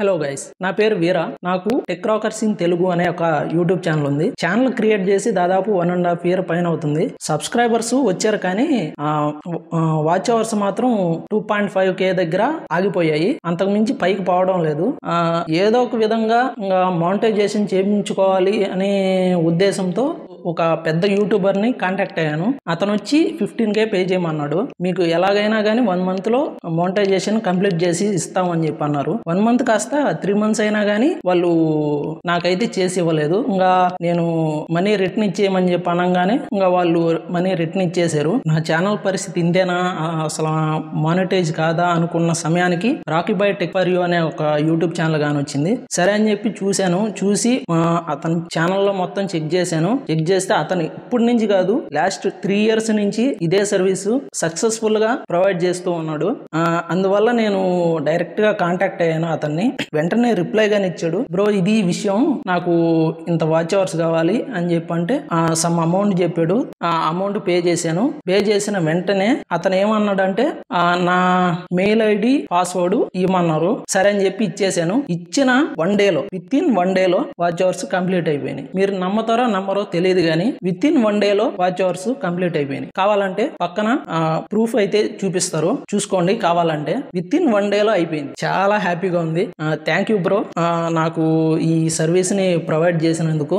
Hello guys, నా పేరు వీరా. నాకు టెక్ రాకర్స్ ఇన్ తెలుగు అనే ఒక యూట్యూబ్ ఛానల్ ఉంది. ఛానల్ క్రియేట్ చేసి దాదాపు 1.5 year పైన అవుతుంది. సబ్స్క్రైబర్స్ వచ్చారు కానీ వాచ్ అవర్స్ మాత్రం 2.5K దగ్గర ఆగిపోయాయి. అంతకు మించి పైకి పోవడం లేదు. ఏదో ఒక విధంగా ఇంకా మానిటైజేషన్ చేయించుకోవాలి అనే ఉద్దేశంతో ఒక పెద్ద యూట్యూబర్ ని కాంటాక్ట్ అయ్యాను. అతను వచ్చి 15K పే చేయమన్నాడు. మీకు ఎలాగైనా కానీ 1 month లో మానిటైజేషన్ కంప్లీట్ చేసి ఇస్తామని చెప్పి అన్నారు. 1 month కాస్త 3 months అయినా కానీ వాళ్ళు నాకైతే చేసి ఇవ్వలేదు. ఇంకా నేను మనీ రిటర్న్ ఇచ్చేయమని చెప్పి అనగానే ఇంకా వాళ్ళు మనీ రిటర్న్ ఇచ్చేసారు. నా ఛానల్ పరిస్థితి ఇంతేనా, అసలు మానిటైజ్ కాదా అనుకున్న సమయానికి Rocky Boy Tech for You అనే ఒక యూట్యూబ్ ఛానల్ గాని వచ్చింది. సరే అని చెప్పి చూశాను. చూసి అతని ఛానల్లో మొత్తం చెక్ చేశాను. చెక్ చేస్తే అతను ఇప్పటి నుంచి కాదు, లాస్ట్ 3 years నుంచి ఇదే సర్వీస్ సక్సెస్ఫుల్ గా ప్రొవైడ్ చేస్తూ ఉన్నాడు. అందువల్ల నేను డైరెక్ట్ గా కాంటాక్ట్ అయ్యాను అతన్ని. వెంటనే రిప్లై గాని ఇచ్చాడు. బ్రో, ఇది విషయం, నాకు ఇంత వాచ్ అవర్స్ కావాలి అని చెప్పి అంటే సమ్ అమౌంట్ చెప్పాడు. ఆ అమౌంట్ పే చేశాను. పే చేసిన వెంటనే అతను ఏమన్నాడంటే నా మెయిల్ ఐడి పాస్వర్డ్ ఇవ్వమన్నారు. సరే అని చెప్పి ఇచ్చేసాను. ఇచ్చిన 1 day లో, విత్ ఇన్ 1 day లో వాచ్ అవర్స్ కంప్లీట్ అయిపోయినాయి. మీరు నమ్మతారో నమ్మరో తెలియదు కానీ విత్ ఇన్ 1 day లో వాచ్ అవర్స్ కంప్లీట్ అయిపోయినాయి. కావాలంటే పక్కన ప్రూఫ్ అయితే చూపిస్తారు, చూసుకోండి కావాలంటే. విత్ ఇన్ 1 day లో అయిపోయింది. చాలా హ్యాపీగా ఉంది. థ్యాంక్ యూ బ్రో, నాకు ఈ సర్వీస్ ని ప్రొవైడ్ చేసినందుకు.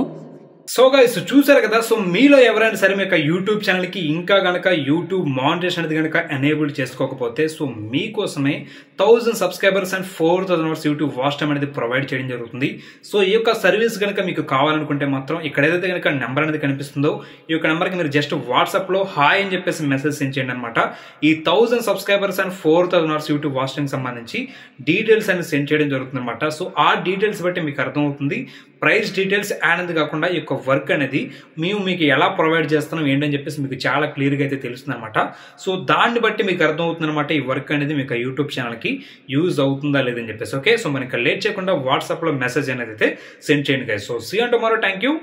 సో గైస్, చూసారు కదా. సో మీలో ఎవరైనా సరే మీ యూట్యూబ్ ఛానల్ కి ఇంకా గనక యూట్యూబ్ మానిటైజేషన్ అనేది గనక ఎనేబుల్ చేసుకోకపోతే, సో మీకోసమే 1000 subscribers and 4000 hours YouTube watch time అనేది ప్రొవైడ్ చేయడం జరుగుతుంది. సో ఈ యొక్క సర్వీస్ కనుక మీకు కావాలనుకుంటే మాత్రం ఇక్కడ ఏదైతే కనుక నెంబర్ అనేది కనిపిస్తుందో ఈ యొక్క నెంబర్కి మీరు జస్ట్ వాట్సాప్ లో హాయ్ అని చెప్పేసి మెసేజ్ సెండ్ చేయండి అనమాట. ఈ 1000 subscribers and 4000 hours YouTube watch time సంబంధించి డీటెయిల్స్ అనేది సెండ్ చేయడం జరుగుతుంది అనమాట. సో ఆ డీటెయిల్స్ బట్టి మీకు అర్థమవుతుంది ప్రైస్ డీటెయిల్స్ అనేది కాకుండా ఈ యొక్క వర్క్ అనేది మేము మీకు ఎలా ప్రొవైడ్ చేస్తున్నాం ఏంటని చెప్పేసి మీకు చాలా క్లియర్గా అయితే తెలుస్తుంది అనమాట. సో దాన్ని బట్టి మీకు అర్థమవుతుంది అనమాట ఈ వర్క్ అనేది మీకు యూట్యూబ్ ఛానల్కి యూజ్ అవుతుందా లేదని చెప్పేసి. ఓకే, సో మనకి లేట్ చేయకుండా వాట్సాప్లో మెసేజ్ అనేది అయితే సెండ్ చేయండి guys. So see you tomorrow. Thank you.